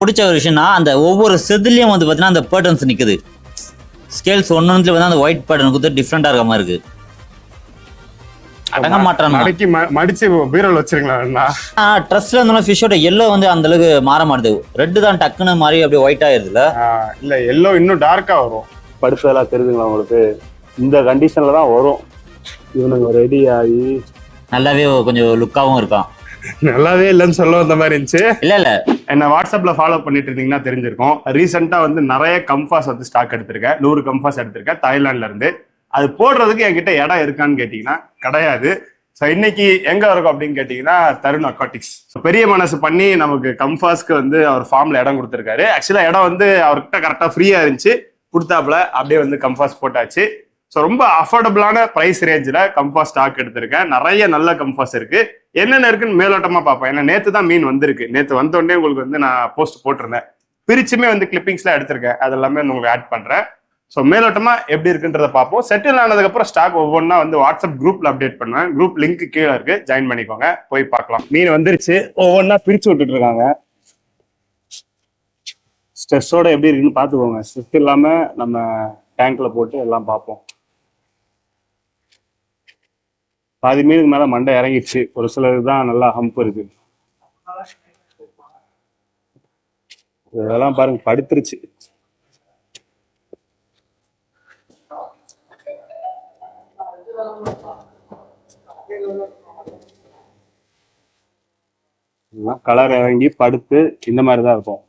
பிடிச்ச ஒரு விஷயம்னா அந்த ஒவ்வொரு செதுலையும் வந்து பார்த்தீங்கன்னா அந்த பேட்டர்ன்ஸ் நிற்குது. ஸ்கேல்ஸ் ஒன்று வந்து அந்த ஒயிட் பேட்டர்ன் கொடுத்து டிஃப்ரெண்டாக இருக்க மாதிரி இருக்கு. அடங்க மாட்டான். மடிச்சு பீரோல வச்சிருங்களா? ட்ரெஸ்ல இருந்தாலும் ஃபிஷ்ஷோட எல்லோ வந்து அந்த அளவுக்கு மாற மாட்டுது. ரெட்டு தான் டக்குன்னு மாறி அப்படியே ஒயிட் ஆயிருதுல. இல்ல எல்லோ இன்னும் டார்க்கா வரும். படுசெல்லாம் தெரியுதுங்களா உங்களுக்கு? இந்த கண்டிஷன்ல தான் வரும். இவனுங்க ரெடி ஆகி நல்லாவே கொஞ்சம் லுக்காவும் இருக்கான். நல்லாவே இல்லைன்னு சொல்ல வந்த மாதிரி இருந்துச்சு. இல்ல என்ன வாட்ஸ்அப்ல ஃபாலோ பண்ணிட்டு இருந்தீங்கன்னா தெரிஞ்சிருக்கும். ரீசெண்டா வந்து நிறைய கம்ஃபாஸ் வந்து ஸ்டாக் எடுத்திருக்கேன். 100 கம்ஃபாஸ் எடுத்திருக்கேன் தாய்லாந்துல இருந்து. அது போடுறதுக்கு என்கிட்ட இடம் இருக்கான்னு கேட்டீங்கன்னா கிடையாது. ஸோ இன்னைக்கு எங்க இருக்கும் அப்படின்னு கேட்டீங்கன்னா தருண் அக்வாட்டிக்ஸ். பெரிய மனசு பண்ணி நமக்கு கம்ஃபாஸ்க்கு வந்து அவர் ஃபார்ம்ல இடம் கொடுத்துருக்காரு. ஆக்சுவலா இடம் வந்து அவர்கிட்ட கரெக்டா ஃப்ரீயா இருந்துச்சு, கொடுத்தாப்புல அப்படியே வந்து கம்ஃபாஸ் போட்டாச்சு. ஸோ ரொம்ப அஃபோர்டபுளான ப்ரைஸ் ரேஞ்சில் கம்ஃபாஸ் ஸ்டாக் எடுத்திருக்கேன். நிறைய நல்ல கம்ஃபாஸ் இருக்கு. என்னென்ன இருக்குன்னு மேலோட்டமா பார்ப்பேன். ஏன்னா நேற்று தான் மீன் வந்திருக்கு. நேற்று வந்தோடனே உங்களுக்கு வந்து நான் போஸ்ட் போட்டிருந்தேன். பிரிச்சுமே வந்து கிளிப்பிங்ஸ்லாம் எடுத்திருக்கேன். அது எல்லாமே உங்களுக்கு ஆட் பண்றேன். ஸோ மேலோட்டமா எப்படி இருக்குன்றத பார்ப்போம். செட்டில் ஆனதுக்கு அப்புறம் ஸ்டாக் ஒவ்வொன்றா வந்து வாட்ஸ்அப் குரூப்ல அப்டேட் பண்ணுவேன். குரூப் லிங்க் கீழே இருக்கு, ஜாயின் பண்ணிக்கோங்க, போய் பார்க்கலாம். மீன் வந்துருச்சு, ஒவ்வொன்றா பிரிச்சு விட்டுட்டு இருக்காங்க. ஸ்ட்ரெஸ்ஸோட எப்படி இருக்குன்னு பார்த்துக்கோங்க. ஸ்ட்ரெஸ் இல்லாம நம்ம டேங்க்ல போட்டு எல்லாம் பார்ப்போம். பாதி மீனுக்கு மேல மண்டை இறங்கிடுச்சு. ஒரு சிலருக்கு தான் நல்லா ஹம்ப் இருக்கு. இதெல்லாம் பாருங்க படுத்துருச்சு. கலர் இறங்கி படுத்து இந்த மாதிரிதான் இருக்கும்.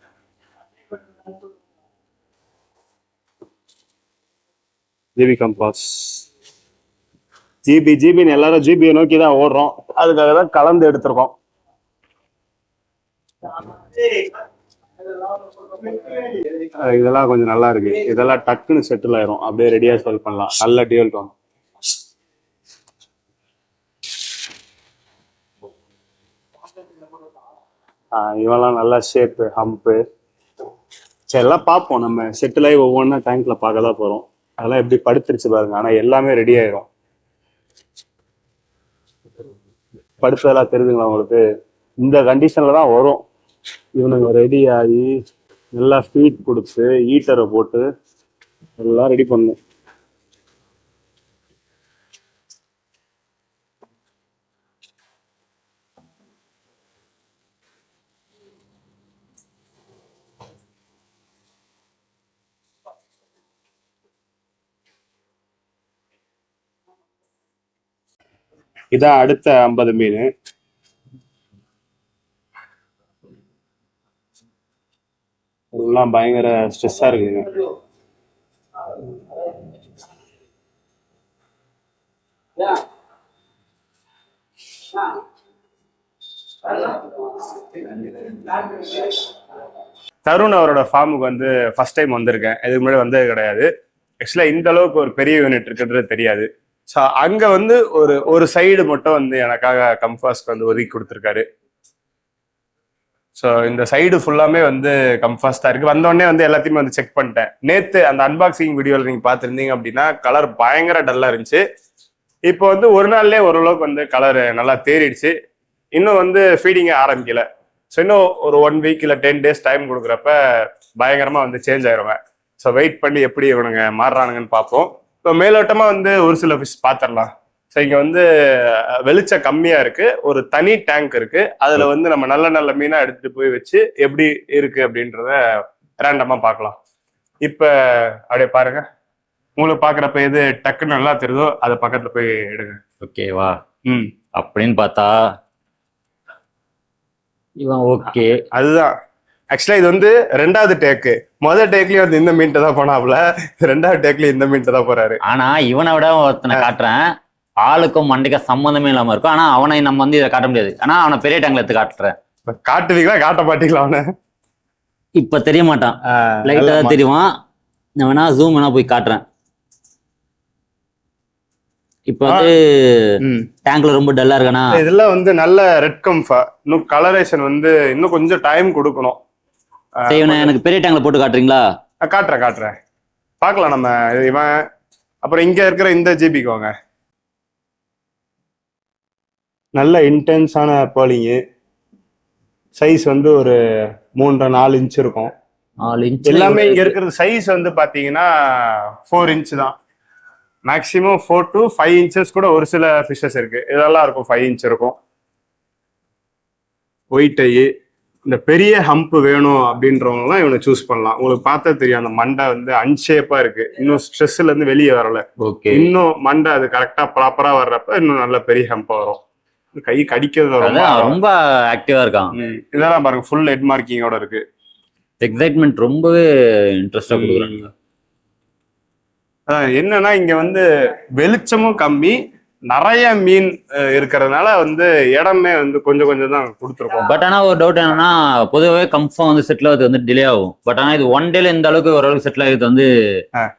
ஜிபி கம்பாஸ் ஜிபின்னு எல்லாரும் ஜிபியை நோக்கி தான் ஓடுறோம். அதுக்காக தான் கலந்து எடுத்திருக்கோம். இதெல்லாம் கொஞ்சம் நல்லா இருக்கு. இதெல்லாம் டக்குன்னு செட்டில் ஆயிரும். அப்படியே ரெடியா செல் பண்ணலாம். நல்ல டியூல் டோன். இவெல்லாம் நல்லா ஷேப்பு ஹம்பு. சரி எல்லாம் பார்ப்போம். நம்ம செட்டில் ஆகி ஒவ்வொன்றா டேங்க்ல பார்க்க தான் போறோம். அதெல்லாம் எப்படி படுத்துருச்சு பாருங்க. ஆனா எல்லாமே ரெடி ஆயிரும். படுத்ததெல்லாம் தெரியுதுங்களா உங்களுக்கு? இந்த கண்டிஷன்ல தான் வரும். இவனுங்க ரெடி ஆகி நல்லா ஃபீட் கொடுத்து ஈட்டரை போட்டு எல்லாம் ரெடி பண்ணும். இதான் அடுத்த 50 மீன். எல்லாம் பயங்கர ஸ்ட்ரெஸ்ஸா இருக்குங்க. தருண் அவரோட ஃபார்முக்கு வந்து ஃபர்ஸ்ட் டைம் வந்திருக்கேன். இதுக்கு முன்னாடி வந்தது கிடையாது. ஆக்சுவலா இந்த அளவுக்கு ஒரு பெரிய யூனிட் இருக்கிறது தெரியாது. ஸோ அங்க வந்து ஒரு சைடு மட்டும் வந்து எனக்காக கம்ஃபாஸ்க்கு வந்து ஒதுக்கி கொடுத்துருக்காரு. ஸோ இந்த சைடு ஃபுல்லாமே வந்து கம்ஃபாஸ்ட் தான் இருக்கு. வந்தோடனே வந்து எல்லாத்தையுமே வந்து செக் பண்ணிட்டேன். நேற்று அந்த அன்பாக்சிங் வீடியோவில் நீங்க பார்த்துருந்தீங்க அப்படின்னா கலர் பயங்கர டல்லா இருந்துச்சு. இப்போ வந்து ஒரு நாள்லேயே ஓரளவுக்கு வந்து கலர் நல்லா தேறிடுச்சு. இன்னும் வந்து ஃபீடிங்க ஆரம்பிக்கல. ஸோ இன்னும் ஒரு 1 வீக் இல்லை 10 days டைம் கொடுக்குறப்ப பயங்கரமா வந்து சேஞ்ச் ஆயிடுவேன். ஸோ வெயிட் பண்ணி எப்படி இவனுங்க மாறுறானுங்கன்னு பார்ப்போம். இப்போ மேலோட்டமா வந்து ஒரு சில ஃபிஷ் பார்த்துடலாம். ஸோ இங்க வந்து வெளிச்சம் கம்மியா இருக்கு. ஒரு தனி டேங்க் இருக்கு. அதுல வந்து நம்ம நல்ல நல்ல மீனா எடுத்துட்டு போய் வச்சு எப்படி இருக்கு அப்படின்றத ரேண்டமா பார்க்கலாம். இப்ப அப்படியே பாருங்க. உங்களுக்கு பாக்குறப்ப எது டக்குன்னு நல்லா தெரியுதோ அதை பக்கத்துல போய் எடுங்க. ஓகேவா? அப்படின்னு பார்த்தா இவன் ஓகே. அதுதான் ஆக்சுவலா இது வந்து 2வது டேக்கு. முதல் டேக்லயும் வந்து இந்த மீன்ட்டு தான் போனாப்ல. 2வது டேக்லயும் இந்த மீன்ட்டு தான் போறாரு. ஆனா இவனை விட ஒருத்தனை காட்டுறேன். ஆளுக்கும் மண்டைக்கும் சம்மந்தமே இல்லாம இருக்கும். ஆனா அவனை நம்ம வந்து இதை காட்ட முடியாது. ஆனா அவனை பெரிய டேங்க்ல எடுத்து காட்டுறேன். காட்டுவீங்களா காட்ட மாட்டீங்களா? அவனை இப்ப தெரிய மாட்டான். லைட்டா தான் தெரியுவான். நான் வேணா ஜூம் வேணா போய் காட்டுறேன். இப்ப வந்து டேங்க்ல ரொம்ப டல்லா இருக்கானா? இதெல்லாம் வந்து நல்ல ரெட் கம்ஃபா. இன்னும் கலரேஷன் வந்து இன்னும் கொஞ்சம் டைம் கொடுக்கணும். எனக்கு பெரிய டேங்க்ல போட்டு காட்டுறீங்களா? காட்டுறேன் பார்க்கலாம் நம்ம. இவன் அப்புறம் இங்க இருக்கிற இந்த ஜிபிக்கு வாங்க. நல்ல இன்டென்ஸான பேர்லிங்கு. சைஸ் வந்து ஒரு 3.5-4 இன்ச் இருக்கும். 4 இன்ச் எல்லாமே இங்க இருக்கிற சைஸ் வந்து பாத்தீங்கன்னா 4 இன்ச் தான். மேக்ஸிமம் 4 to 5 inches கூட ஒரு சில ஃபிஷஸ் இருக்கு. இதெல்லாம் இருக்கும் 5 இன்ச் இருக்கும். ஒயிட் ஐ இந்த பெரிய ஹம்ப் வேணும் அப்படின்றவங்கலாம் இவனை சூஸ் பண்ணலாம். உங்களுக்கு பார்த்தா தெரியும் அந்த மண்டை வந்து அன்ஷேப்பா இருக்கு. இன்னும் ஸ்ட்ரெஸ்ல இருந்து வெளியே வரல. ஓகே. இன்னும் மண்டை அது கரெக்டா ப்ராப்பரா வர்றப்ப இன்னும் நல்ல பெரிய ஹம்பா வரும். கை கடிக்கிறதுல ரொம்ப ஆக்டிவா இருக்கான். இதெல்லாம் பாருங்க ஃபுல் ஹெட் மார்க்கிங்கோட இருக்கு. எக்ஸைட்மெண்ட் ரொம்பவே இன்ட்ரெஸ்டா கொடுக்குறாங்க. என்னன்னா இங்க வந்து வெளிச்சமும் கம்மி, நிறைய மீன் இருக்கிறதுனால வந்து இடமே வந்து கொஞ்சம் கொஞ்சம் தான் கொடுத்துருக்கோம். பட் ஆனா ஒரு டவுட் என்னன்னா பொதுவாகவே கன்ஃபார்ம் வந்து செட்டில் ஆகுது வந்து டிலே ஆகும். பட் ஆனா இது 1 டேல இந்த அளவுக்கு ஓரளவுக்கு செட்டில் ஆகுது வந்து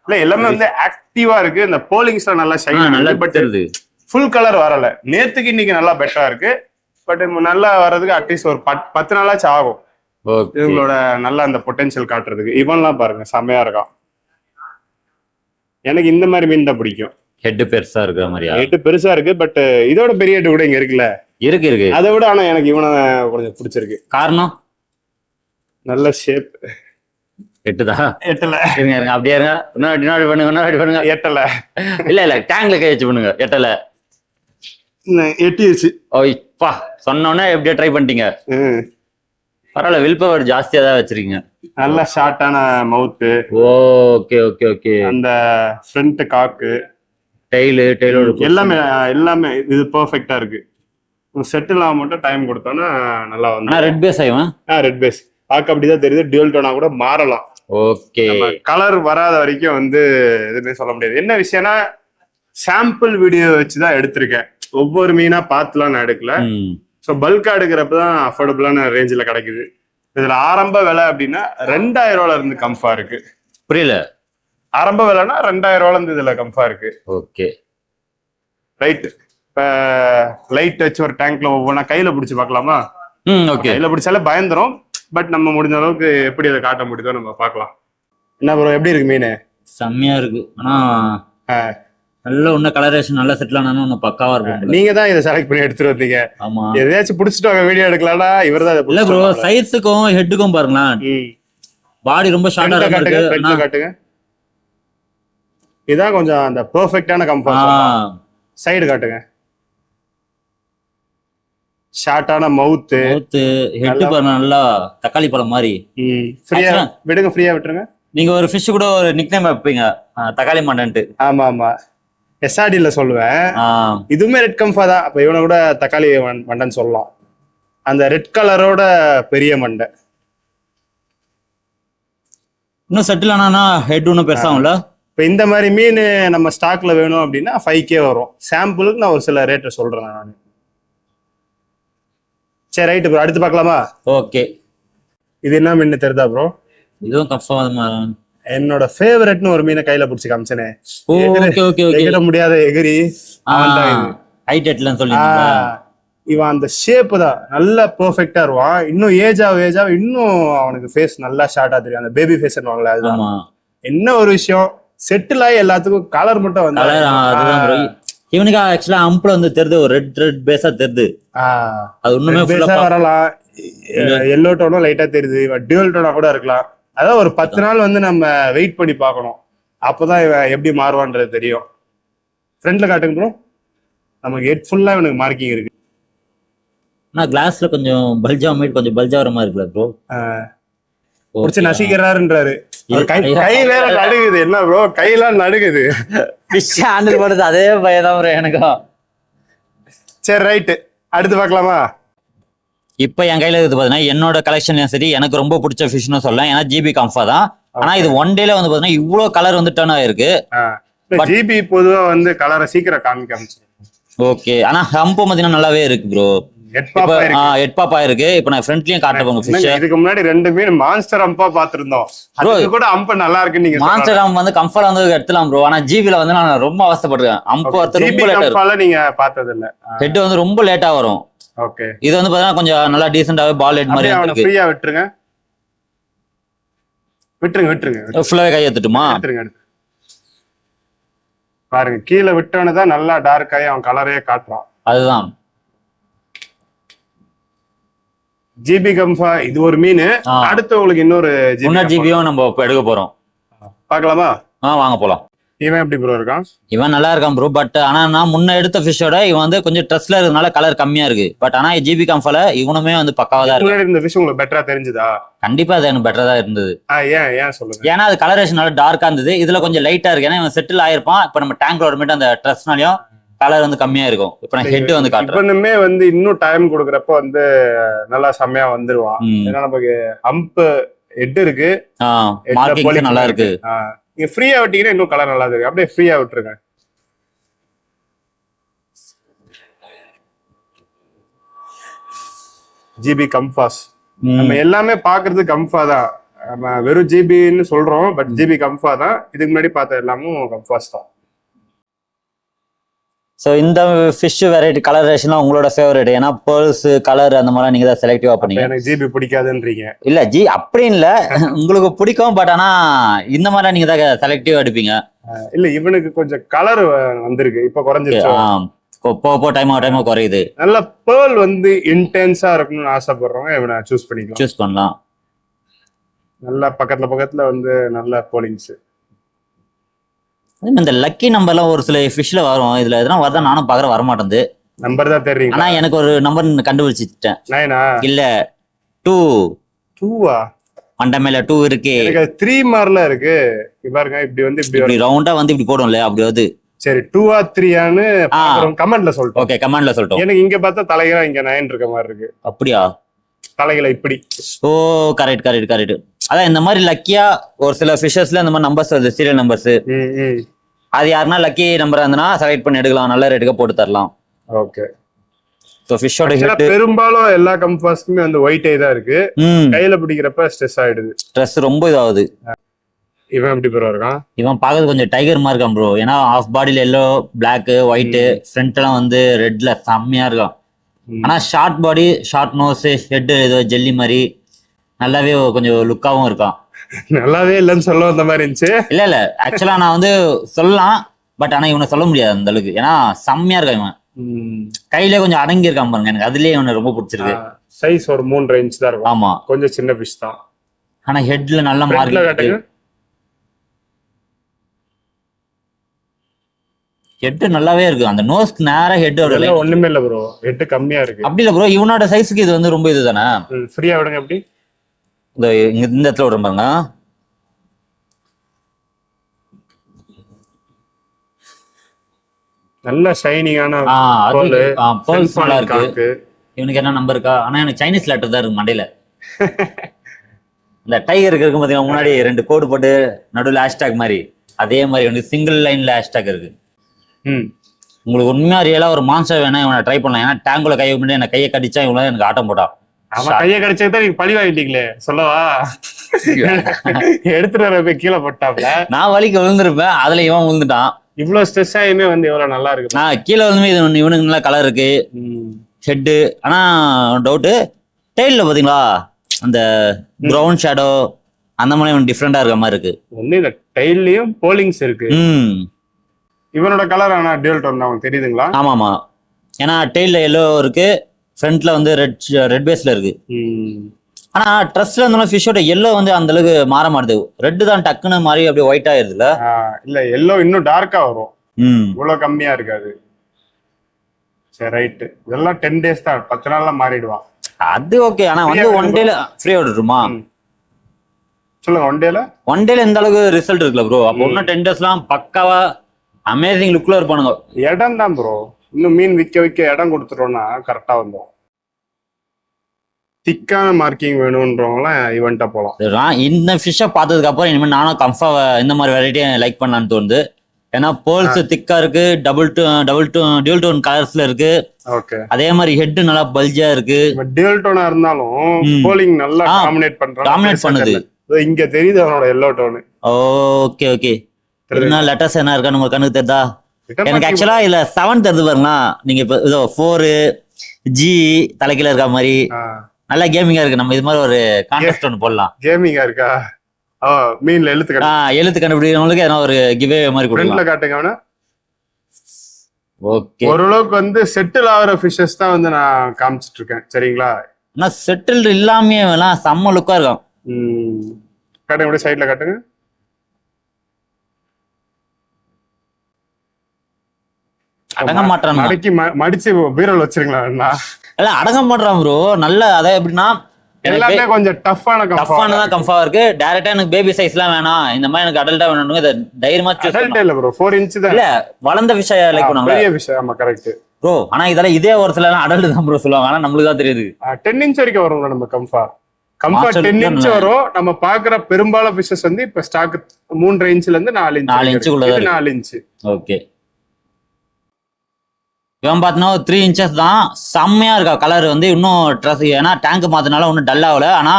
இல்ல எல்லாமே வந்து ஆக்டிவா இருக்கு. இந்த போலிங்ஸ்ல நல்லா ஷைன் நல்லா பட் இருக்கு. ஃபுல் கலர் வரல. நேத்துக்கு இன்னைக்கு நல்லா பெட்டரா இருக்கு. பட் நல்லா வர்றதுக்கு அட்லீஸ்ட் ஒரு 10 நாளாச்சும் ஆகும். இவங்களோட நல்ல அந்த பொட்டன்ஷியல் காட்டுறதுக்கு. இவன்லாம் பாருங்க செம்மையா இருக்கான். எனக்கு இந்த மாதிரி மீன் தான் பிடிக்கும். ஹெட் பெருசா இருக்கிற மாதிரியா? ஹெட் பெருசா இருக்கு. பட் இதோட பெரிய ஹெட் கூட இங்க இருக்குல்ல. இருக்கு அதை விட ஆனா எனக்கு இவனை கொஞ்சம் பிடிச்சிருக்கு. காரணம் நல்ல ஷேப். எட்டுதா? எட்டல. இருங்க அப்படியே இருங்க. இன்னொரு பண்ணுங்க. எட்டல. இல்ல டேங்க்ல கை வச்சு பண்ணுங்க. எட்டல எட்டிடுச்சு. ஓய்ப்பா சொன்னோன்னே எப்படியா ட்ரை பண்ணிட்டீங்க. பரவாயில்ல, வில் பவர் ஜாஸ்தியா தான் வச்சிருக்கீங்க. நல்ல ஷார்ட்டான மவுத்து. ஓகே. அந்த ஃப்ரண்ட் காக்கு, டெய்லோட எல்லாமே இது பெர்ஃபெக்ட்டா இருக்கு. செட்டில் ஆக மட்டும் டைம் கொடுத்தோம்னா நல்லா வந்து. ரெட் பேஸ் ஆகும். ரெட் பேஸ் பார்க்க அப்படிதான் தெரியுது. டியூல் டோனா கூட மாறலாம். ஓகே. கலர் வராத வரைக்கும் வந்து எதுவுமே சொல்ல முடியாது. என்ன விஷயம்னா சாம்பிள் வீடியோ வச்சுதான் எடுத்திருக்கேன். ஒவ்வொரு மீனா பார்த்துலாம் நான் எடுக்கல. ஸோ பல்கா எடுக்கிறப்பதான் அஃபோர்டபுளான ரேஞ்சில் கிடைக்குது. இதுல ஆரம்ப விலை அப்படின்னா 2000 ரூபாயில இருந்து கம்ஃபா இருக்கு. புரியல? ஆரம்ப விலைன்னா 2000 ரூபாயில இருந்து இதுல கம்ஃபா இருக்கு. Okay right. இப்ப லைட் வச்சு ஒரு டேங்க்ல ஒவ்வொன்றா கையில பிடிச்சி பார்க்கலாமா? ஓகே. கையில பிடிச்சாலே பயந்துரும். பட் நம்ம முடிஞ்ச அளவுக்கு எப்படி அதை காட்ட முடியுதோ நம்ம பார்க்கலாம். என்ன ப்ரோ எப்படி இருக்கு மீன்? செம்மையா இருக்கு. ஆனா நல்ல ஒண்ணு கலரேஷன் நல்லா செட்டில் ஆனாலும் ஒண்ணு பக்காவா இருக்கும். நீங்க தான் இதை செலக்ட் பண்ணி எடுத்துட்டு வந்தீங்க. ஆமா. எதையாச்சும் புடிச்சிட்டு வாங்க வீடியோ எடுக்கலாம்னா இவர் தான். இல்ல ப்ரோ, சைஸுக்கும் ஹெட்டுக்கும் பாருங்களேன். பாடி ரொம்ப ஷார்ட்டா இருக்கு. காட்டுங்க. இதான் கொஞ்சம் அந்த பெர்ஃபெக்ட்டான கம்ஃபர்ட். சைடு காட்டுங்க. ஷார்ட்டான மவுத், ஹெட் பாருங்க நல்லா தக்காளி பழம் மாதிரி. ஃப்ரீயா விடுங்க, ஃப்ரீயா விட்டுருங்க. நீங்க ஒரு ஃபிஷ் கூட ஒரு நிக்நேம் வைப்பீங்க, தக்காளி மண்டன்ட்டு. ஆமா எஸ்ஆர்டில சொல்லுவேன். இதுவுமே ரெட் கம்ஃபா தான். அப்ப இவனை கூட தக்காளி மண்டன் சொல்லலாம். அந்த ரெட் கலரோட பெரிய மண்டை. இன்னும் செட்டில் ஆனா ஹெட் ஒன்னும் பெருசாகும்ல. இப்ப இந்த மாதிரி மீன் நம்ம ஸ்டாக்ல வேணும் அப்படின்னா 5K வரும். சாம்பிளுக்கு நான் ஒரு சில ரேட்டை சொல்றேன் நான். சரி ரைட்டு ப்ரோ, அடுத்து பார்க்கலாமா? ஓகே. இது என்ன மீன் தெரியுதா ப்ரோ? இதுவும் கம்ஃபர்மா என்னோட ஃபேவரட்னு ஒரு மீனை கையில பிடிச்சி காமிச்சனே. எகிர முடியாத எகிரி ஹைடெட்லன்னு சொல்லி. இவன் அந்த ஷேப் தான் நல்ல பெர்ஃபெக்ட்டா இருவான். இன்னும் ஏஜ் ஆக இன்னும் அவனுக்கு ஃபேஸ் நல்லா ஷார்ட்டா தெரியும். அந்த பேபி ஃபேஸ் அதுதான். என்ன ஒரு விஷயம், செட்டில் ஆகி எல்லாத்துக்கும் கலர் மட்டும் வந்து இவனுக்கு ஆக்சுவலா அம்புல வந்து தெரியுது, ஒரு ரெட் பேஸா தெரியுது. அது ஒண்ணுமே வரலாம். எல்லோ டோனும் லைட்டா தெரியுது. டியூல் டோனா கூட இருக்கலாம். அதான் ஒரு 10 நாள் வந்து நம்ம வெயிட் பண்ணி பார்க்கணும். அப்பதான் இவன் எப்படி மாறுவான்றது தெரியும். ஃப்ரண்ட்ல காட்டுங்க ப்ரோ. நமக்கு ஹெட் ஃபுல்லா இவனுக்கு மார்க்கிங் இருக்கு. நான் கிளாஸ்ல கொஞ்சம் பல்ஜா மாதிரி கொஞ்சம் பல்ஜா வர மாதிரி இருக்குல்ல ப்ரோ. புடிச்சு நசிக்கிறாருன்றாரு. கை வேற நடுகுது. என்ன ப்ரோ கையெல்லாம் நடுகுது. ஃபிஷ் ஹேண்டில் பண்ணுது அதே பயதான் ப்ரோ எனக்கும். சரி ரைட்டு, அடுத்து பார்க்கலாமா? இப்ப என் கையில இருக்குது பாத்தீங்கன்னா என்னோட கலெக்ஷன்லயும் சரி எனக்கு ரொம்ப பிடிச்ச ஃபிஷ்னு சொல்லலாம். ஏன்னா ஜிபி கம்ஃபா தான். ஆனா இது 1 டேல வந்து பாத்தீங்கன்னா இவ்வளவு கலர் வந்து டர்ன் ஆயிருக்கு. ஜிபி பொதுவா வந்து கலரை சீக்கிரம் காமிக்க. ஓகே. ஆனா ஹம்பு பாத்தீங்கன்னா நல்லாவே இருக்கு ப்ரோ. ஹெட் பாப்பா இருக்கு. இப்ப நான் ஃப்ரண்ட்லயும் காட்ட போங்க ஃபிஷ். இதுக்கு முன்னாடி 2 மீன் மான்ஸ்டர் அம்பா பாத்துறோம். அது கூட அம்பு நல்லா இருக்கு. நீங்க மான்ஸ்டர் அம்பு வந்து கம்ஃபர்ட் வந்து எடுத்துலாம் ப்ரோ. ஆனா ஜிபில வந்து நான் ரொம்ப அவஸ்தைப்படுறேன். அம்பு வந்து ரொம்ப லேட்டா. நீங்க பார்த்தது இல்ல. ஹெட் வந்து ரொம்ப லேட்டா வரும். ஓகே. இது வந்து பாத்தீங்கன்னா கொஞ்சம் நல்லா டீசென்ட்டாவே பால் ஹெட் மாதிரி இருக்கு. ஃப்ரீயா விட்டுருங்க. விட்டுருங்க. ஃபுல்லாவே கை ஏத்துட்டுமா? பாருங்க கீழே விட்டவனு தான் நல்லா டார்க் ஆகி அவன் கலரே காட்டுறான். அதுதான் ஜிபி கம்ஃபா இது ஒரு மீன். அடுத்து உங்களுக்கு இன்னொரு ஜிபியும் நம்ம இப்ப எடுக்க போறோம். பாக்கலாமா? வாங்க போலாம். இவன் எப்படி ப்ரோ இருக்கான்? இவன் நல்லா இருக்கான் ப்ரோ. பட் ஆனா நான் முன்ன எடுத்த ஃபிஷ்ஷோட இவன் வந்து கொஞ்சம் ட்ரெஸ்ல இருக்கிறதுனால கலர் கம்மியா இருக்கு. பட் ஆனா ஜிபி கம்ஃபால இவனுமே வந்து பக்காவா தான் இருக்கு. இந்த ஃபிஷ் உங்களுக்கு பெட்டரா தெரிஞ்சுதா? கண்டிப்பா அது எனக்கு பெட்டரா தான் இருந்தது. ஏன் சொல்லுங்க. ஏன்னா அது கலரேஷன் நல்லா டார்க்கா இருந்தது. இதுல கொஞ்சம் லைட்டா இருக்கு. ஏன்னா இவன் செட்டில் ஆயிருப்பான். இப்ப நம்ம டேங்க்ல மட்டும் அந்த ட்ரெஸ்னாலையும் கலர் வந்து கம்மியா இருக்கும். இப்ப நான் ஹெட் வந்து காட்டுறேன். இவனுமே வந்து இன்னும் டைம் கொடுக்குறப்ப வந்து நல்லா செம்மையா வந்துருவான். ஏன்னா நமக்கு அம்ப் ஹெட் இருக்கு, மார்க்கிங் நல்லா இருக்கு. நீங்க ஃப்ரீயா விட்டீங்கன்னா இன்னும் கலர் நல்லா இருக்கு. அப்படியே ஃப்ரீயா விட்டுருங்க. ஜிபி கம்ஃபாஸ் நம்ம எல்லாமே பாக்குறது கம்ஃபா தான். நம்ம வெறும் ஜிபின்னு சொல்றோம், பட் ஜிபி கம்ஃபா தான். இதுக்கு முன்னாடி பார்த்த எல்லாமும் கம்ஃபாஸ் தான். ஸோ இந்த ஃபிஷ் வெரைட்டி கலரேஷன்லாம் உங்களோட ஃபேவரட்? ஏன்னா பேர்ல்ஸ் கலர் அந்த மாதிரி நீங்க தான் செலக்டிவா பண்ணீங்க. எனக்கு ஜிபி பிடிக்காதுன்றீங்க? இல்ல அப்படின்னு இல்ல, உங்களுக்கு பிடிக்கும். பட் ஆனா இந்த மாதிரி நீங்க தான் செலக்டிவா எடுப்பீங்க. இல்ல இவனுக்கு கொஞ்சம் கலர் வந்திருக்கு, இப்ப குறைஞ்சிருச்சு. போ டைமா குறையுது. நல்ல பேர்ல் வந்து இன்டென்ஸா இருக்கணும்னு ஆசைப்படுறவங்க இவனை சூஸ் பண்ணலாம். நல்லா பக்கத்துல வந்து நல்ல போலிங்ஸ். இந்த லக்கி நம்பர்லாம் ஒரு சில ஃபிஷ்ல வரும். இதுல எதனா வரதான் நானும் பாக்குற வர மாட்டேங்குது. நம்பர் தான் தெரியும். ஆனா எனக்கு ஒரு நம்பர் கண்டுபிடிச்சிட்டேன். 9 இல்ல 2 மண்டமேல 2 இருக்கு. எனக்கு 3 மார்ல இருக்கு. பாருங்க இப்படி வந்து இப்படி ரவுண்டா வந்து இப்படி போடும்ல, அப்படி வந்து. சரி 2 or 3 கமெண்ட்ல சொல்லிட்டோம். ஓகே கமெண்ட்ல சொல்லிட்டோம். எனக்கு இங்க பார்த்தா தலைகளா இங்க 9 இருக்க மாதிரி இருக்கு. அப்படியா? தலைகளை இப்படி. ஓ கரெக்ட். அதான் இந்த மாதிரி லக்கியா ஒரு சில ஃபிஷஸ்ல இந்த மாதிரி நம்பர்ஸ் வருது, சீரியல் நம்பர்ஸ். அது யாருன்னா லக்கி நம்பர் இருந்தனா செலக்ட் பண்ணி எடுக்கலாம், நல்ல ரேட்டுக்கு போட்டு தரலாம். ஓகே. சோ ஃபிஷோட ஹிட் பெரும்பாலும் எல்லா கம்ஃபாஸ்க்குமே வந்து ஒயிட்டே தான் இருக்கு. கையில பிடிக்கிறப்ப ஸ்ட்ரெஸ் ஆயிடுது. ஸ்ட்ரெஸ் ரொம்ப இதாகுது. இவன் எப்படி ப்ரோ இருக்கான்? இவன் பாக்குறது கொஞ்சம் டைகர் மாதிரி இருக்கான் ப்ரோ. ஏன்னா ஆஃப் பாடியில எல்லோ, பிளாக், ஒயிட், ஃப்ரண்ட் எல்லாம் வந்து ரெட்ல செம்மையா இருக்கான். ஆனா short body, short nose, head ஏதோ ஜெல்லி மாதிரி நல்லாவே கொஞ்சம் லுக்காவும் இருக்கான். நல்லாவே இல்லைன்னு சொல்ல வந்த மாதிரி இருந்துச்சு. இல்ல ஆக்சுவலா நான் வந்து சொல்லலாம், பட் ஆனா இவனை சொல்ல முடியாது அந்த அளவுக்கு. ஏன்னா செம்மையா இருக்கான் இவன். கையில கொஞ்சம் அடங்கி இருக்கான் பாருங்க. எனக்கு அதுலயே இவனை ரொம்ப பிடிச்சிருக்கு. சைஸ் ஒரு 3 இன்ச் தான் இருக்கும். ஆமா கொஞ்சம் சின்ன ஃபிஷ் தான். ஆனா ஹெட்ல நல்ல மார்க். ஹெட் நல்லாவே இருக்கு. அந்த நோஸ்க்கு நேரா ஹெட் ஒண்ணுமே இல்ல ப்ரோ, ஹெட் கம்மியா இருக்கு. அப்படி இல்ல ப்ரோ, இவனோட சைஸ்க்கு இது வந்து ரொம்ப இதுதானே. ஃப்ரீயா விடுங்க. எப்படி இந்த இடத்துல விடுறேன் பாருங்க. நல்ல ஷைனிங்கான நல்லா இருக்கு. இவனுக்கு என்ன நம்பர் இருக்கா? ஆனா எனக்கு சைனீஸ் லெட்டர் தான் இருக்கு மண்டையில. இந்த டைகருக்கு இருக்கு பாத்தீங்கன்னா, முன்னாடி 2 கோடு போட்டு நடுவில் ஹேஷ்டாக் மாதிரி, அதே மாதிரி இவனுக்கு சிங்கிள் லைன்ல ஹேஷ்டாக் இருக்கு. உங்களுக்கு உண்மையா ரியலா ஒரு மான்ஸ்டர் வேணா இவனை ட்ரை பண்ணலாம். ஏன்னா டேங்குல கையை பண்ணி என்ன கையை கடிச்சா இவங்க எனக்கு ஆட்டம் போட்டான். அவன் கையை கடிச்சதான் நீங்க பழி வாங்கிட்டீங்களே சொல்லவா? எடுத்துட்டு கீழே போட்டாப்ல. நான் வலிக்கு விழுந்திருப்பேன், அதுல இவன் விழுந்துட்டான். இவ்வளவு ஸ்ட்ரெஸ் ஆயுமே வந்து எவ்வளவு நல்லா இருக்கு. நான் கீழே விழுந்துமே இது இவனுக்கு நல்லா கலர் இருக்கு ஹெட்டு. ஆனா டவுட்டு டெய்ல பாத்தீங்களா அந்த ப்ரௌன் ஷேடோ அந்த மாதிரி டிஃப்ரெண்டா இருக்க மாதிரி இருக்கு. ஒண்ணு இல்ல, டெய்லயும் போலிங்ஸ் இருக்கு. இவனோட கலர் ஆனா டியூல் டோன் தான் தெரியுதுங்களா? ஆமாமா. ஏன்னா டெய்ல எல்லோ இருக்கு, ஃப்ரண்ட்ல வந்து ரெட் பேஸ்ல இருக்கு. ஆனா ட்ரெஸ்ல இருந்தாலும் ஃபிஷோட எல்லோ வந்து அந்த அளவுக்கு மாற மாட்டுது. ரெட் தான் டக்குன்னு மாறி அப்படியே ஒயிட் ஆயிருதுல. இல்ல எல்லோ இன்னும் டார்க்கா வரும், இவ்வளவு கம்மியா இருக்காது. சரி ரைட், இதெல்லாம் 10 days தான், 10 நாள்ல மாறிடுவான். அது ஓகே. ஆனா வந்து ஒன் டேல ஃப்ரீயா விட்டுருமா? சொல்லுங்க. ஒன் டேல எந்த அளவுக்கு ரிசல்ட் இருக்குல்ல ப்ரோ? அப்போ இன்னும் 10 daysலாம் பக்காவா அமேசிங் லுக்ல இருப்பானுங்க. இடம் தான் ப்ரோ, இன்னும் மீன் விற்க இடம் கொடுத்துட்டோம்னா கரெக்டா வந்துடும். திக்கான மார்க்கிங் வேணும்ன்றவங்களாம் ஈவெண்டா போகலாம். இந்த ஃபிஷ்ஷை பார்த்ததுக்கு அப்புறம் இனிமேல் நானும் கம்ஃபா இந்த மாதிரி வெரைட்டியை லைக் பண்ணலான்னு தோணுது. ஏன்னா பேர்ல்ஸ் திக்கா இருக்கு, டியூல் டோன் கலர்ஸ்ல இருக்கு. ஓகே. அதே மாதிரி ஹெட் நல்லா பல்ஜா இருக்கு. டியூல் டோனா இருந்தாலும் போலிங் நல்லா டாமினேட் பண்ணுது. இங்க தெரியுது அவனோட எல்லோ டோன். ஓகே. லெட்டர்ஸ் என்ன இருக்கான்னு உங்க கண்ணுக்கு தெரியுதா? எனக்கு ஆக்சுவலா இல்ல 7 தெரிஞ்சு பாருங்களா. நீங்க இப்ப இதோ 4G தலைக்கீழ இருக்க மாதிரி நல்லா கேமிங்கா இருக்கு. நம்ம இது மாதிரி ஒரு கான்டெஸ்ட் ஒன்று போடலாம். கேமிங்கா இருக்கா? மீன்ல எழுத்து கண்டுபிடிக்கிறவங்களுக்கு ஏன்னா ஒரு கிவே மாதிரி கொடுக்கல. காட்டுங்க அவன. ஓகே. ஓரளவுக்கு வந்து செட்டில் ஆகிற ஃபிஷஸ் தான் வந்து நான் காமிச்சிட்டு இருக்கேன். சரிங்களா? ஆனா செட்டில் இல்லாமயே எல்லாம் செம்ம லுக்கா இருக்கும். காட்டுங்க, அப்படியே சைட்ல காட்டுங்க. அடங்க மாட்டான், மடக்கி மடிச்சு பீரோல வச்சிருங்களா? இல்ல அடங்க மாட்டான் ப்ரோ. நல்ல அதான் எப்படின்னா எல்லாமே கொஞ்சம் டஃப்பானதான் கம்ஃபா இருக்கு. டைரக்டா எனக்கு பேபி சைஸ் எல்லாம் வேணாம், இந்த மாதிரி எனக்கு அடல்ட்டா வேணும், இதை தைரியமா இல்ல ப்ரோ 4 inch தான். இல்ல வளர்ந்த விஷயம் லைக் பண்ணுவாங்க, பெரிய விஷயம். ஆமா கரெக்ட் ப்ரோ. ஆனா இதெல்லாம் இதே ஒரு சில அடல்ட் தான் ப்ரோ சொல்லுவாங்க, ஆனா நம்மளுக்கு தான் தெரியுது. 10 inch வரைக்கும் வரும் நம்ம கம்ஃபா 10 inch வரும். நம்ம பாக்குற பெரும்பாலும் ஃபிஷஸ் வந்து இப்ப ஸ்டாக் 3.5 inchல இருந்து 4 inch 4 inch 4 inch. ஓகே, இவன் பார்த்தீங்கன்னா 3 inches தான். செம்மையா இருக்கா கலர் வந்து. இன்னும் ட்ரெஸ் ஏன்னா டேங்க் மாத்தினால ஒன்னும் டல் ஆகல. ஆனா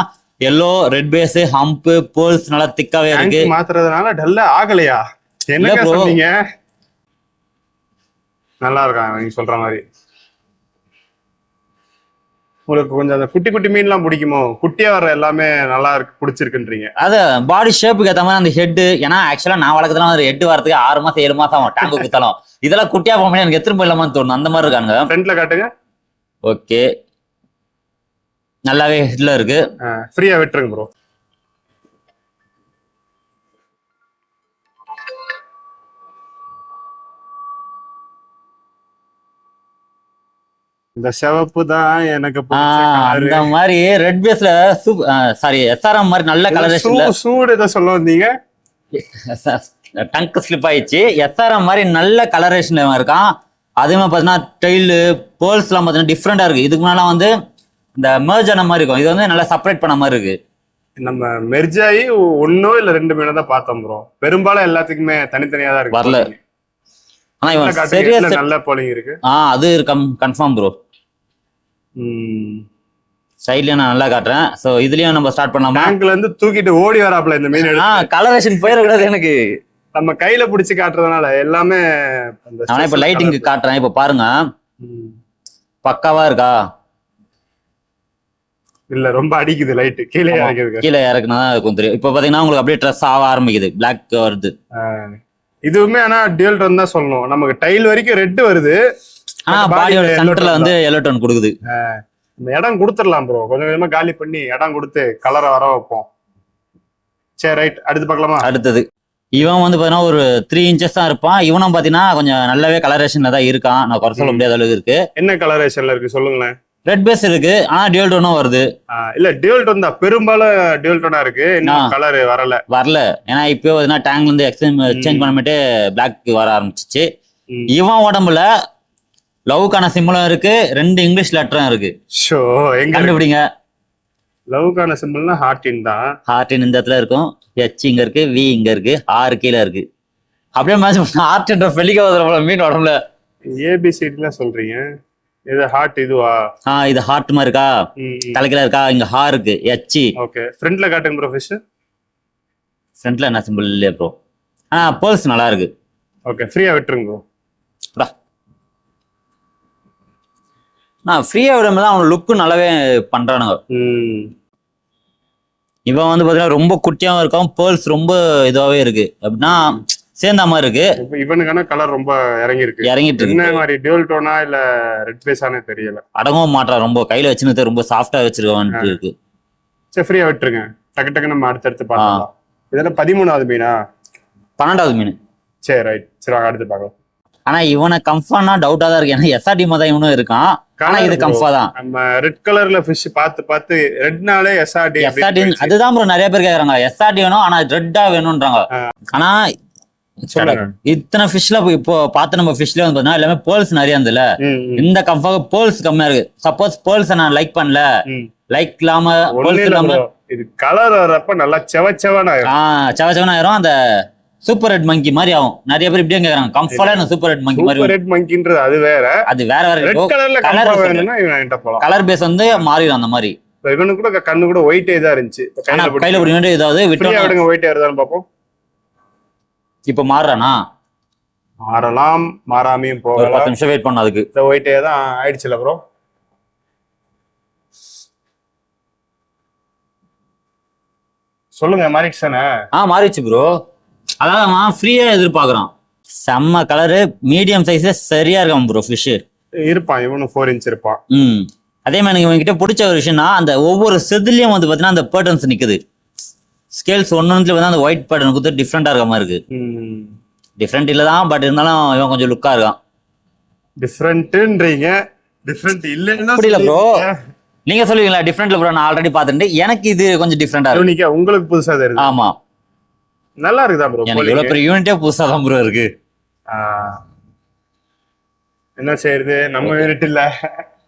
எல்லோ, ரெட் பேஸ், ஹம்ப், போல்ஸ் நல்லா திக்காவே இருக்கு. மாத்துறதுனால டல் ஆகலையா? என்ன சொன்னீங்க? நல்லா இருக்காங்க நீங்க சொல்ற மாதிரி. உங்களுக்கு கொஞ்சம் அந்த குட்டி குட்டி மீன் எல்லாம் பிடிக்குமோ? குட்டியா வர எல்லாமே நல்லா இருக்கு, பிடிச்சிருக்குன்றீங்க. அது பாடி ஷேப்புக்கு ஏற்ற மாதிரி அந்த ஹெட். ஏன்னா ஆக்சுவலா நான் வளர்க்கறதுலாம் ஒரு ஹெட் வரதுக்கு 6 மாசம் 7 மாசம் ஆகும் டேங்க் குத்தாலும். இதெல்லாம் குட்டியா போக எனக்கு எத்தனை போயிடலாமான்னு தோணும், அந்த மாதிரி இருக்காங்க. ஃப்ரண்ட்ல காட்டுங்க. ஓகே, நல்லாவே ஹெட்ல இருக்கு. ஃப்ரீயா விட்டுருங்க ப்ரோ. இந்த சிவப்பு தான் எனக்கு அந்த மாதிரி ரெட் பேஸ்ல சாரி எஸ்ஆர்எம் மாதிரி நல்ல கலரேஷன்ல. சூடு இத சொல்ல வந்தீங்க, டங்க் ஸ்லிப் ஆயிடுச்சு. எஸ்ஆர்எம் மாதிரி நல்ல கலரேஷன்ல இருக்கான். அதே மாதிரி பாத்தீங்கன்னா டெய்லு, போல்ஸ் எல்லாம் பாத்தீங்கன்னா டிஃப்ரெண்டா இருக்கு. இதுக்கு முன்னால வந்து இந்த மெர்ஜ் ஆன மாதிரி இருக்கும், இது வந்து நல்லா செப்பரேட் பண்ண மாதிரி இருக்கு. நம்ம மெர்ஜாயி 1 இல்ல 2 மீனை தான் பார்த்தோம் ப்ரோ. பெரும்பாலும் எல்லாத்துக்குமே தனித்தனியா தான் இருக்கு. வரல. ஆனா இவன் சரியா நல்ல போலிங் இருக்கு. அது கன்ஃபார்ம் ப்ரோ. சைட்லயே நான் நல்லா காட்டுறேன். சோ இதுலயும் நம்ம ஸ்டார்ட் பண்ணலாமா? டேங்க்ல இருந்து தூக்கிட்டு ஓடி வராப்ல இந்த மீன். கலரேஷன் போயிடக்கூடாது எனக்கு. நம்ம கையில பிடிச்சு காட்டுறதுனால எல்லாமே. ஆனா இப்ப லைட்டிங் காட்டுறேன், இப்ப பாருங்க பக்காவா இருக்கா? இல்ல ரொம்ப அடிக்குது லைட். கீழே இறக்குது, கீழே இறக்குனா இருக்கும் தெரியும். இப்ப பாத்தீங்கன்னா உங்களுக்கு அப்படியே ட்ரெஸ் ஆக ஆரம்பிக்குது, பிளாக் வருது. இதுவுமே ஆனா டியூல் டோன் தான் சொல்லணும். நமக்கு டைல் வரைக்கும் ரெட் வருது, ஆனா பாடியோட சென்டர்ல வந்து எல்லோ டோன் கொடுக்குது. இடம் கொடுத்துடலாம் ப்ரோ, கொஞ்சம் கொஞ்சமா காலி பண்ணி இடம் கொடுத்து கலரை வர வைப்போம். சரி ரைட், அடுத்து பார்க்கலாமா? அடுத்தது இவன் வந்து பாத்தீங்கன்னா ஒரு 3 inches தான் இருப்பான். இவனும் பாத்தீங்கன்னா கொஞ்சம் நல்லாவே கலரேஷன்ல தான் இருக்கான், நான் குறை சொல்ல முடியாத அளவுக்கு இருக்கு. என்ன கலரேஷன்ல இருக்கு சொல்லுங்களேன்? ரெட் பேஸ் இருக்கு, ஆனா டியூல் டோனும் வருது. இல்ல டியூல் டோன் தான், பெரும்பாலும் டியூல் டோனா இருக்கு. இன்னும் கலர் வரல. ஏன்னா இப்போ டேங்க்ல இருந்து எக்ஸ்சேஞ்ச் பண்ணிட்டு பிளாக் வர ஆரம்பிச்சிச்சு. இவன் உடம்புல லவ்க்கான சிம்பிளும் இருக்கு, 2 இங்கிலீஷ் லெட்டரும் இருக்கு. கண்டுபிடிங்க. லவ்க்கான சிம்பிள்னா ஹார்டின் தான். ஹார்டின் இந்த இடத்துல இருக்கும், H இங்க இருக்கு, V இங்க இருக்கு, R கீழே இருக்கு. அப்படியே மேட்ச் பண்ண ஹார்ட்ன்ற பெலிக்க வர மீன் உடம்புல ABCD சொல்றீங்க. இது ஹார்ட் இதுவா? இது ஹார்ட் மாதிரி இருக்கா, தலைக்கில இருக்கா, இங்க ஹார் இருக்கு, H. ஓகே, ஃப்ரண்ட்ல காட்டுங்க ப்ரோ ஃபிஷ். ஃப்ரண்ட்ல என்ன சிம்பிள் இல்லையா ப்ரோ? போல்ஸ் நல்லா இருக்கு. ஓகே, ஃப்ரீயா விட்டுருங்க ப்ரோ. ஃப்ரீயா விடும்போது அவன் லுக்கு நல்லாவே பண்றானுங்க. இவன் வந்து பாத்தீங்கன்னா ரொம்ப குட்டியாவும் இருக்கும், பேர்ல்ஸ் ரொம்ப இதுவாவே இருக்கு, அப்படின்னா சேர்ந்த மாதிரி இருக்கு. இவனுக்கான கலர் ரொம்ப இறங்கிட்டு இருக்கு. என்ன மாதிரி டியூல் டோனா இல்ல ரெட் பேஸானே தெரியல. அடங்கவும் மாட்டான், ரொம்ப கையில வச்சுன்னு ரொம்ப சாஃப்டா வச்சிருக்கான் இருக்கு. சரி ஃப்ரீயா விட்டுருங்க, டக்கு டக்கு நம்ம அடுத்தடுத்து பார்க்கலாம். இதெல்லாம் 13வது மீனா? 12வது மீன். சரி ரைட், சரி வாங்க அடுத்து பார்க்கலாம். ஆனா இவனை கம்ஃபானா டவுட்டா தான் இருக்கு, ஏன்னா SRD தான் இவனும் இருக்கான். ஆனா இது கம்ஃபா தான். நம்ம ரெட் கலர்ல ஃபிஷ் பார்த்து ரெட்னாலே SRD. அதுதான் ப்ரோ நிறைய பேர் கேக்குறாங்க, SRD வேணும் ஆனா ரெட்டா வேணும்ன்றாங்க. ஆனா இத்தனை ஃபிஷ்ல இப்போ பார்த்து நம்ம ஃபிஷ்ல வந்து பாத்தீங்கன்னா எல்லாமே பேர்ல்ஸ் நிறைய இருந்ததுல, இந்த கம்ஃபா பேர்ல்ஸ் கம்மியா இருக்கு. சப்போஸ் பேர்ல்ஸ் நான் லைக் பண்ணல, லைக் இல்லாம இது கலர் வரப்ப நல்லா செவச்செவன் ஆயிரும். அந்த சூப்பர் ரெட் மங்கி மாதிரி ஆகும். நிறைய பேர் இப்படியே கேக்குறாங்க, கம்ஃபர்டா சூப்பர் ரெட் மங்கி மாதிரி. ரெட் மங்கின்றது அது வேற, அது வேற ரெட் கலர்ல கலர் வேணும்னா இவன்ட்ட போலாம். கலர் பேஸ் வந்து மாறிடும் அந்த மாதிரி. இவனு கூட கண்ணு கூட ஒயிட்டே தான் இருந்துச்சு, கையில பிடி வேண்டிய ஏதாவது விடுங்க, ஒயிட்டே இருந்தாலும் பாப்போம். இப்ப மாறுறானா? மாறலாம், மாறாமையும் போகலாம். 10 நிமிஷம் வெயிட் பண்ண, அதுக்கு ஒயிட்டே தான் ஆயிடுச்சுல ப்ரோ. சொல்லுங்க மாறிடுச்சானே? மாறிடுச்சு ப்ரோ. அதாவது அவன் ஃப்ரீயா எதிர்பார்க்கறான். செம்ம கலரு, மீடியம் சைஸ் சரியா இருக்கான் ப்ரோ ஃபிஷ். இருப்பான் இவனும் 4 inch இருப்பான். அதே மாதிரி எனக்கு இவங்ககிட்ட பிடிச்ச ஒரு விஷயம்னா அந்த ஒவ்வொரு செதுலையும் வந்து பார்த்தீங்கன்னா அந்த பேட்டர்ன்ஸ் நிக்குது. ஸ்கேல்ஸ் ஒன்னொன்னுல வந்து அந்த ஒயிட் பேட்டர்ன் கொடுத்து டிஃப்ரெண்டா இருக்க மாதிரி இருக்கு. டிஃப்ரெண்ட் இல்லதான், பட் இருந்தாலும் இவன் கொஞ்சம் லுக்கா இருக்கான். டிஃப்ரெண்ட்ன்றீங்க, டிஃப்ரெண்ட் இல்லைன்னா புரியல ப்ரோ. நீங்க சொல்லுவீங்களா டிஃப்ரெண்ட்ல ப்ரோ? நான் ஆல்ரெடி பார்த்துட்டு எனக்கு இது கொஞ்சம் டிஃப்ரெண்டா இருக்கு. யூனிக்கா உங்களுக்கு புதுசா தெரியுது. ஆமா, நல்லா இருக்குதா ப்ரோ? எனக்கு இவ்வளவு பெரிய யூனிட்டே புதுசா தான் ப்ரோ இருக்கு. என்ன செய்யறது, நம்ம யூனிட் இல்ல.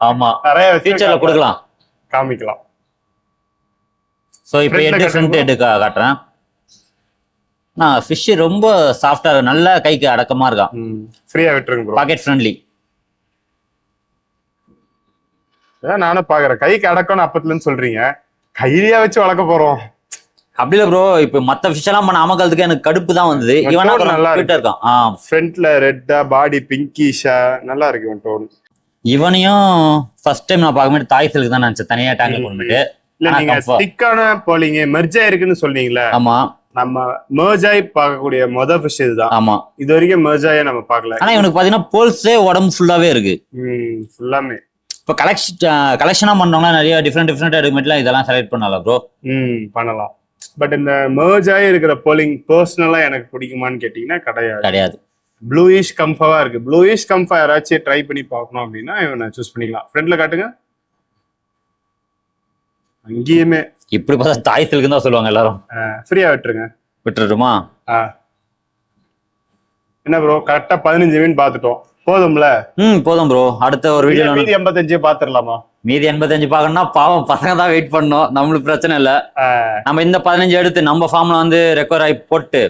ஆமா, நிறைய ஃபியூச்சர்ல கொடுக்கலாம், காமிக்கலாம். சோ இப்போ ஃப்ரண்ட் ஹெட் காட்டுறேன். நான் ஃபிஷ் ரொம்ப சாஃப்டா இருக்கு, நல்ல கைக்கு அடக்கமா இருக்கான். ஃப்ரீயா விட்டுருங்க ப்ரோ, பாக்கெட் ஃப்ரெண்ட்லி. நானும் பாக்குறேன் கைக்கு அடக்கம்னு அப்பத்துல இருந்து சொல்றீங்க, கையிலேயே வச்சு வளர்க்க போறோம். அப்படி இல்ல ப்ரோ, இப்ப மத்த ஃபிஷ் எல்லாம் பண்ண அமக்கிறதுக்கு எனக்கு கடுப்பு தான் வந்தது. இவனா நல்லா இருக்கான். ஃப்ரண்ட்ல ரெட்டா, பாடி பிங்கிஷா, நல்லா இருக்கு இவன் டோன். இவனையும் ஃபர்ஸ்ட் டைம் நான் பார்க்கும்போது தாய் சில்க் தான் நினைச்சேன், தனியா டேங்க்ல போட்டுட்டு. இல்ல நீங்க ஸ்டிக்கான போலிங்க மெர்ஜ் ஆயிருக்குன்னு சொன்னீங்களே. ஆமா, நம்ம மெர்ஜ் ஆகி பார்க்கக்கூடிய மொதல் ஃபிஷ் இதுதான். ஆமா, இது வரைக்கும் மெர்ஜ் ஆகி நம்ம பார்க்கல. ஆனா இவனுக்கு பாத்தீங்கன்னா போல்ஸே உடம்பு ஃபுல்லாவே இருக்கு. ஃபுல்லாமே இப்போ கலெக்ஷனா பண்றவங்க நிறைய டிஃப்ரெண்ட் எடுக்கமெண்ட்லாம் இதெல்லாம் செலக்ட் பண்ணலாம் ப்ரோ. பண்ணலாம். பட் இந்த மெர்ஜ் ஆகி இருக்கிற போலிங் பர்சனலா எனக்கு பிடிக்குமான்னு கேட்டீங்கன்னா கிடையாது. ப்ளூயிஷ் கம்ஃபாவா இருக்கு. ப்ளூயிஷ் கம்ஃபா யாராச்சும் ட்ரை பண்ணி பார்க்கணும் அப்படின்னா இவனை சூஸ் பண்ணிக்கலாம். ஃப்ரண்ட்ல காட்டுங்க. அங்கேயுமே இப்படி பார்த்தா தாய் சில்க்குன்னு தான் சொல்லுவாங்க எல்லாரும். ஃப்ரீயா விட்டுருங்க. விட்டுருமா? என்ன ப்ரோ, கரெக்டா 15 மீன் பார்த்துட்டோம், போதும்ல? போதும் ப்ரோ. அடுத்த ஒரு வீடியோ மீதி 85 பாத்துடலாமா? மீதி 85 பார்க்கணும்னா பாவம் பசங்க தான் வெயிட் பண்ணோம், நம்மளுக்கு பிரச்சனை இல்ல. நம்ம இந்த 15 எடுத்து நம்ம ஃபார்ம்ல வந்து ரெக்கவர் ஆகி போட்டு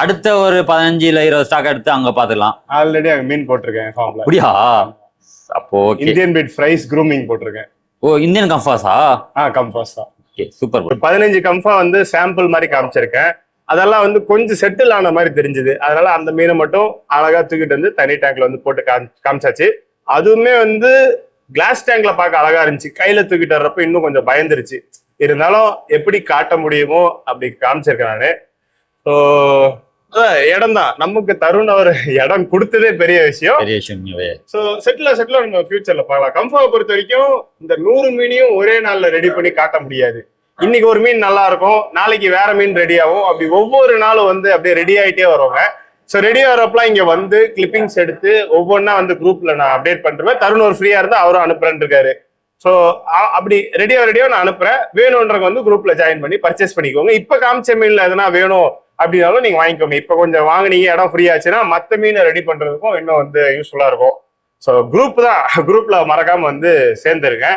அடுத்த ஒரு 15 இல்ல 20 ஸ்டாக் எடுத்து அங்க பாத்துக்கலாம். ஆல்ரெடி அங்க மீன் போட்டிருக்கேன் ஃபார்ம்ல. அப்படியா? அப்போ இந்தியன் பீட் ஃப்ரைஸ் க்ரூமிங் போட்டிருக்கேன். ஓ, இந்தியன் கம்ஃபாஸா? கம்ஃபாஸ் தான். சூப்பர். 15 கம்ஃபா வந்து சாம்பிள் மாதிரி காமிச்சிருக்கேன். அதெல்லாம் வந்து கொஞ்சம் செட்டில் ஆன மாதிரி தெரிஞ்சுது. அதனால அந்த மீனை மட்டும் அழகா தூக்கிட்டு வந்து தனி டேங்க்ல வந்து போட்டு காமிச்சாச்சு. அதுவுமே வந்து கிளாஸ் டேங்க்ல பார்க்க அழகா இருந்துச்சு. கையில தூக்கிட்டு வர்றப்ப இன்னும் கொஞ்சம் பயந்துருச்சு. இருந்தாலும் எப்படி காட்ட முடியுமோ அப்படி காமிச்சிருக்கேன் நானு. ஸோ இடம் தான் நமக்கு தருண் அவர் இடம் கொடுத்ததே பெரிய விஷயம். ஸோ செட்டில் நம்ம ஃபியூச்சர்ல பார்க்கலாம். கம்ஃபாவை பொறுத்த வரைக்கும் இந்த 100 மீனையும் ஒரே நாள்ல ரெடி பண்ணி காட்ட முடியாது. இன்னைக்கு ஒரு மீன் நல்லா இருக்கும், நாளைக்கு வேற மீன் ரெடி ஆகும். அப்படி ஒவ்வொரு நாளும் வந்து அப்படியே ரெடி ஆகிட்டே வருவாங்க. ஸோ ரெடி ஆகிறப்பெல்லாம் இங்க வந்து கிளிப்பிங்ஸ் எடுத்து ஒவ்வொன்றா வந்து குரூப்ல நான் அப்டேட் பண்ணிருவேன். தருண் ஒரு ஃப்ரீயா இருந்தா அவரும் அனுப்புறேன்னு இருக்காரு. ஸோ அப்படி ரெடியோ நான் அனுப்புறேன். வேணும்ன்றவங்க வந்து குரூப்ல ஜாயின் பண்ணி பர்ச்சேஸ் பண்ணிக்கோங்க. இப்ப காமிச்ச மீன்ல எதனா வேணும் அப்படின்னாலும் நீங்க வாங்கிக்கோங்க. இப்ப கொஞ்சம் வாங்கினீங்க, இடம் ஃப்ரீ ஆச்சுன்னா மற்ற மீனை ரெடி பண்றதுக்கும் இன்னும் வந்து யூஸ்ஃபுல்லா இருக்கும். ஸோ குரூப் தான், குரூப்ல மறக்காம வந்து சேர்ந்துருங்க.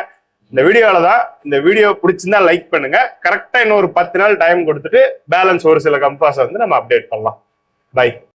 இந்த வீடியோல தான். இந்த வீடியோ பிடிச்சிருந்தா லைக் பண்ணுங்க. கரெக்டா இன்னும் ஒரு 10 நாள் டைம் கொடுத்துட்டு பேலன்ஸ் ஒரு சில கம்பாஸை வந்து நம்ம அப்டேட் பண்ணலாம். பை.